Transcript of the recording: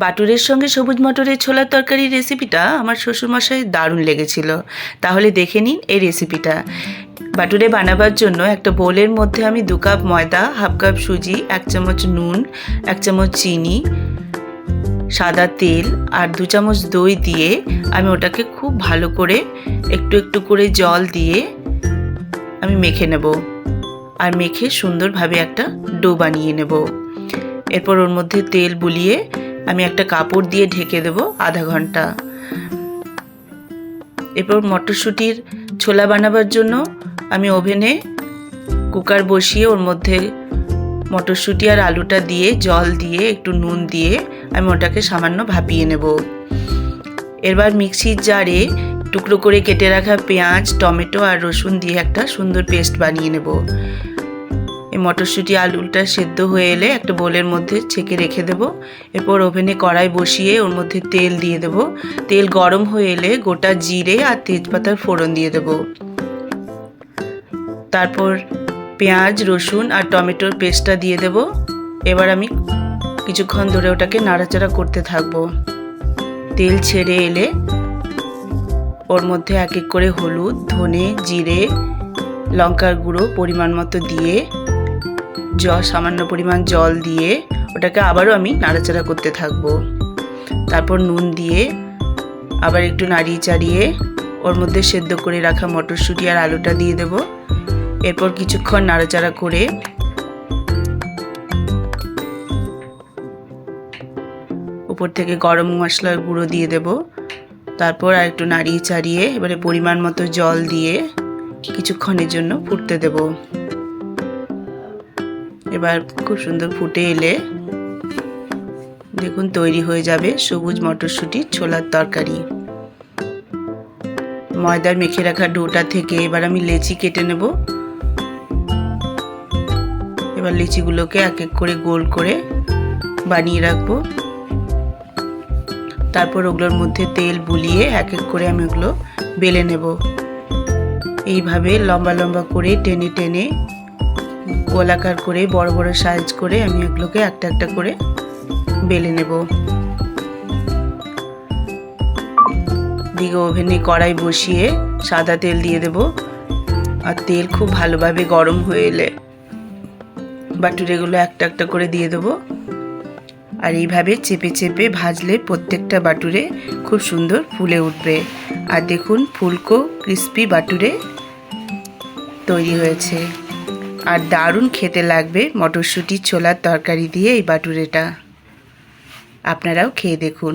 বাটুরের সঙ্গে সবুজ মটরের ছোলার তরকারির রেসিপিটা আমার শ্বশুরমশাই দারুণ লেগেছিল। তাহলে দেখে নিন এই রেসিপিটা। বাটুরে বানাবার জন্য একটা বোলের মধ্যে আমি 2 কাপ ময়দা, হাফ কাপ সুজি, 1 চামচ নুন, 1 চামচ চিনি, সাদা তেল আর 2 চামচ দই দিয়ে আমি ওটাকে খুব ভালো করে একটু একটু করে জল দিয়ে আমি মেখে নেব। আর মেখে সুন্দরভাবে একটা ডো বানিয়ে নেব। এরপর ওর মধ্যে তেল বুলিয়ে আমি একটা কাপড় দিয়ে ঢেকে দেব আধা ঘন্টা। এরপর মটরশুঁটির ছোলা বানাবার জন্য আমি ওভেনে কুকার বসিয়ে ওর মধ্যে মটরশুঁটি আর আলুটা দিয়ে জল দিয়ে একটু নুন দিয়ে আমি ওটাকে সামান্য ভাপিয়ে নেব। এবার মিক্সির জারে টুকরো করে কেটে রাখা পেঁয়াজ, টমেটো আর রসুন দিয়ে একটা সুন্দর পেস্ট বানিয়ে নেব। এই মটরশুঁটি আলুটা সেদ্ধ হয়ে এলে একটা বোলের মধ্যে ছেঁকে রেখে দেব। এরপর ওভেনে কড়াই বসিয়ে ওর মধ্যে তেল দিয়ে দেব। তেল গরম হয়ে এলে গোটা জিরে আর তেজপাতার ফোড়ন দিয়ে দেব। তারপর পেঁয়াজ, রসুন আর টমেটোর পেস্টটা দিয়ে দেব। এবার আমি কিছুক্ষণ ধরে ওটাকে নাড়াচাড়া করতে থাকবো। তেল ছেড়ে এলে ওর মধ্যে এক এক করে হলুদ, ধনে, জিরে, লঙ্কার গুঁড়ো পরিমাণ মতো দিয়ে সামান্য পরিমাণ জল দিয়ে ওটাকে আবারও আমি নাড়াচাড়া করতে থাকবো। তারপর নুন দিয়ে আবার একটু নাড়িয়ে চাড়িয়ে ওর মধ্যে সেদ্ধ করে রাখা মটরশুঁটি আর আলুটা দিয়ে দেব। এরপর কিছুক্ষণ নাড়াচাড়া করে উপর থেকে গরম মশলার গুঁড়ো দিয়ে দেব। তারপর আর একটু নাড়িয়ে চাড়িয়ে এবারে পরিমাণ মতো জল দিয়ে কিছুক্ষণের জন্য ফুটতে দেব। এবার খুব সুন্দর ফুটে এলে দেখুন তৈরি হয়ে যাবে সবুজ মটরশুঁটির ছোলার তরকারি। ময়দার মেখে রাখা ডোটা থেকে এবার আমি লেচি কেটে নেব। এবার লিচিগুলোকে এক এক করে গোল করে বানিয়ে রাখবো। তারপর ওগুলোর মধ্যে তেল বুলিয়ে এক এক করে আমি ওগুলো বেলে নেব। এইভাবে লম্বা লম্বা করে টেনে টেনে গোলাকার করে বড় বড় সাইজ করে আমি এগুলোকে একটা একটা করে বেলে নেব। দিকে ওভেনে কড়াই বসিয়ে সাদা তেল দিয়ে দেব। আর তেল খুব ভালোভাবে গরম হয়ে এলে বাটুরেগুলো একটা একটা করে দিয়ে দেব। আর এইভাবে চেপে চেপে ভাজলে প্রত্যেকটা বাটুরে খুব সুন্দর ফুলে উঠবে। আর দেখুন ফুলকো ক্রিস্পি বাটুরে তৈরি হয়েছে। আর দারুণ খেতে লাগবে মটরশুঁটি ছোলার তরকারি দিয়ে এই বাটুরেটা। আপনারাও খেয়ে দেখুন।